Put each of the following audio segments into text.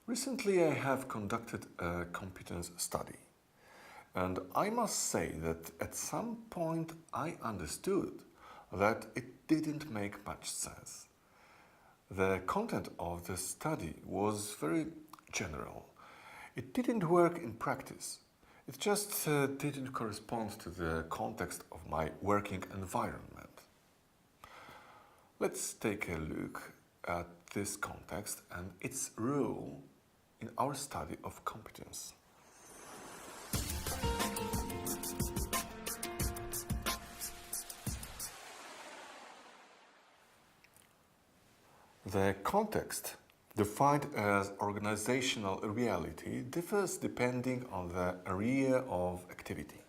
Recently, I have conducted a competence study, and I must say that at some point I understood that it didn't make much sense. The content of the study was very general. It didn't work in practice. It just didn't correspond to the context of my working environment. Let's take a look at this context and its role in our study of competence. The context, defined as organizational reality, differs depending on the area of activity.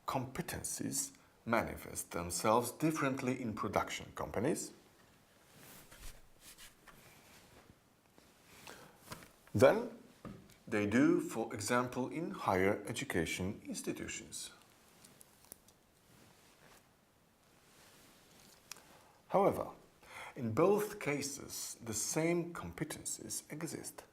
Competencies manifest themselves differently in production companies than they do, for example, in higher education institutions. However, in both cases, the same competencies exist.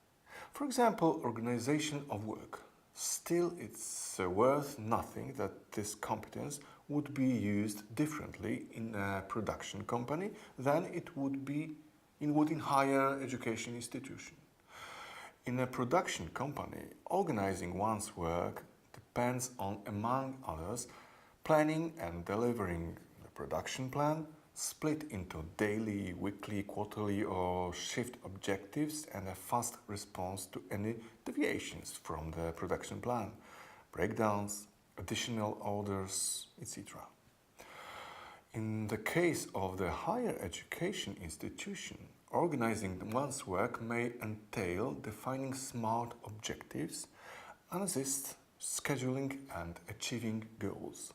For example, organization of work. Still, it's worth nothing that this competence would be used differently in a production company than it would in higher education institution. In a production company, organizing one's work depends on, among others, planning and delivering the production plan, split into daily, weekly, quarterly or shift objectives, and a fast response to any deviations from the production plan, breakdowns, additional orders, etc. In the case of the higher education institution, organizing one's work may entail defining smart objectives, analysis, scheduling, and achieving goals.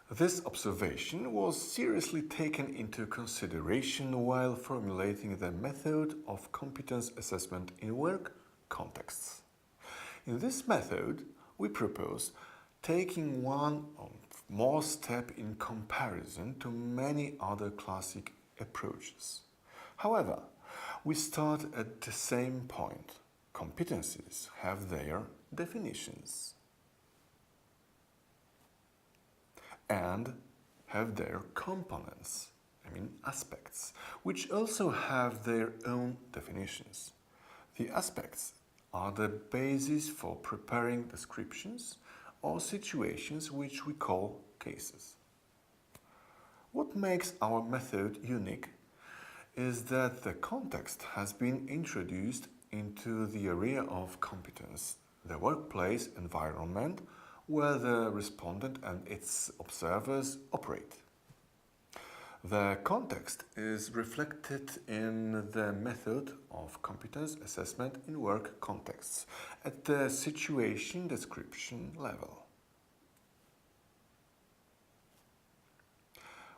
This observation was seriously taken into consideration while formulating the method of competence assessment in work contexts. In this method, we propose taking one or more steps in comparison to many other classic approaches. However, we start at the same point. Competencies have their definitions and have their components, aspects, which also have their own definitions. The aspects are the basis for preparing descriptions or situations which we call cases. What makes our method unique is that the context has been introduced into the area of competence, the workplace environment where the respondent and its observers operate. The context is reflected in the method of competence assessment in work contexts at the situation description level.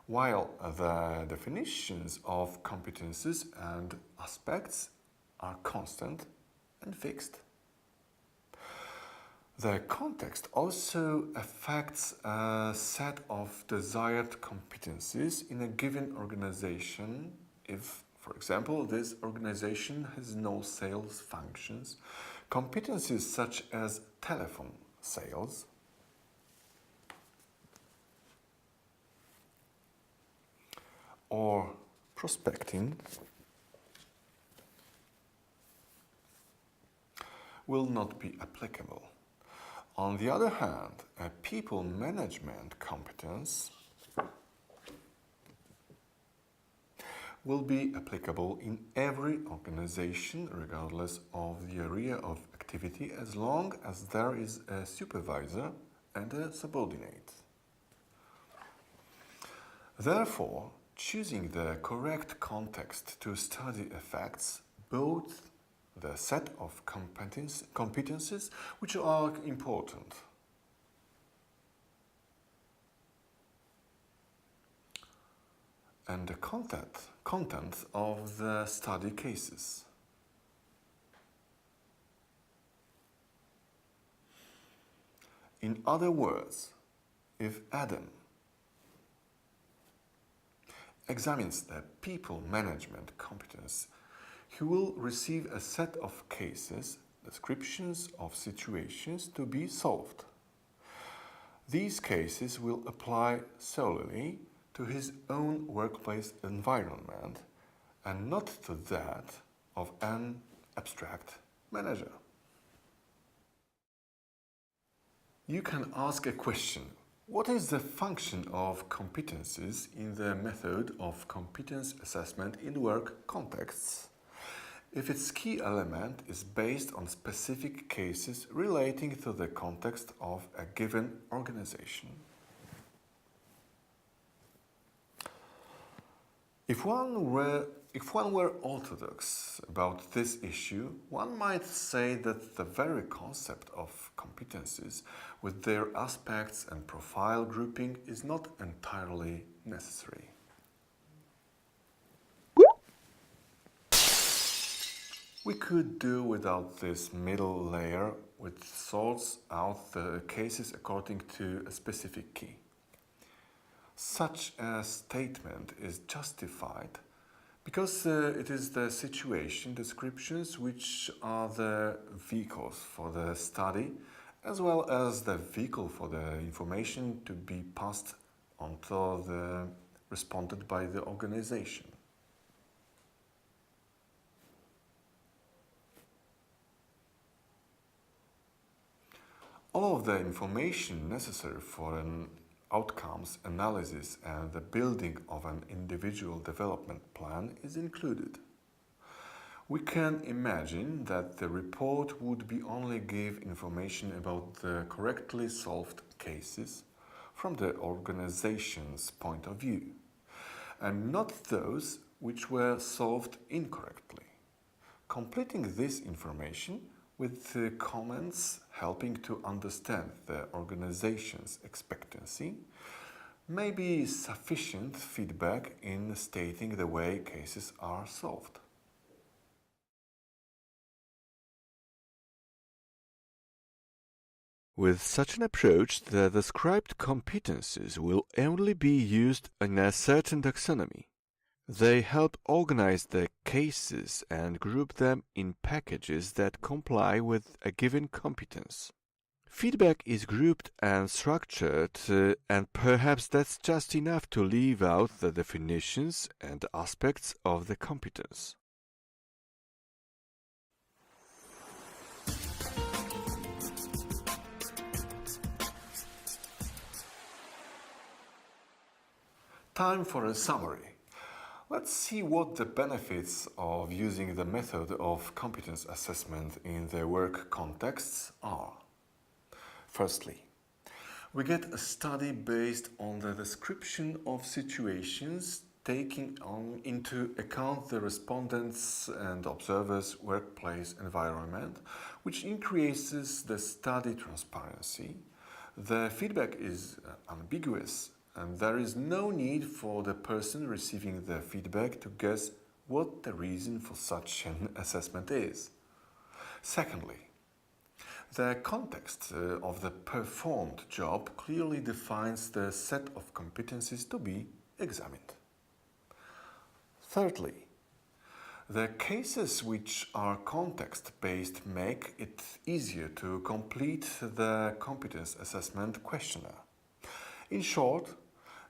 While the definitions of competences and aspects are constant and fixed, the context also affects a set of desired competencies in a given organization if, for example, this organization has no sales functions. Competencies such as telephone sales, or prospecting will not be applicable. On the other hand, a people management competence will be applicable in every organization regardless of the area of activity as long as there is a supervisor and a subordinate. Therefore, choosing the correct context to study affects both the set of competencies which are important. and the content of the study cases. In other words, if Adam examines the people management competence, he will receive a set of cases, descriptions of situations to be solved. These cases will apply solely to his own workplace environment and not to that of an abstract manager. You can ask a question. What is the function of competencies in the method of competence assessment in work contexts, if its key element is based on specific cases relating to the context of a given organization? If one were orthodox about this issue, one might say that the very concept of competencies with their aspects and profile grouping is not entirely necessary. We could do without this middle layer which sorts out the cases according to a specific key. Such a statement is justified because it is the situation descriptions which are the vehicles for the study, as well as the vehicle for the information to be passed on to the responded by the organization. All of the information necessary for an outcomes analysis and the building of an individual development plan is included. We can imagine that the report would be only give information about the correctly solved cases from the organization's point of view, and not those which were solved incorrectly. Completing this information with the comments helping to understand the organization's expectancy may be sufficient feedback in stating the way cases are solved. With such an approach, the described competencies will only be used in a certain taxonomy. They help organize the cases and group them in packages that comply with a given competence. Feedback is grouped and structured, and perhaps that's just enough to leave out the definitions and aspects of the competence. Time for a summary. Let's see what the benefits of using the method of competence assessment in the work contexts are. Firstly, we get a study based on the description of situations taking into account the respondents' and observers' workplace environment, which increases the study transparency. The feedback is ambiguous, and there is no need for the person receiving the feedback to guess what the reason for such an assessment is. Secondly, the context of the performed job clearly defines the set of competencies to be examined. Thirdly, the cases which are context-based make it easier to complete the competence assessment questionnaire. In short,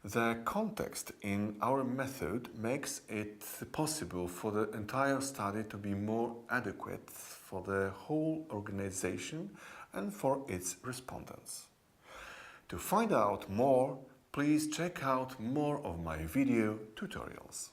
the context in our method makes it possible for the entire study to be more adequate for the whole organization and for its respondents. To find out more, please check out more of my video tutorials.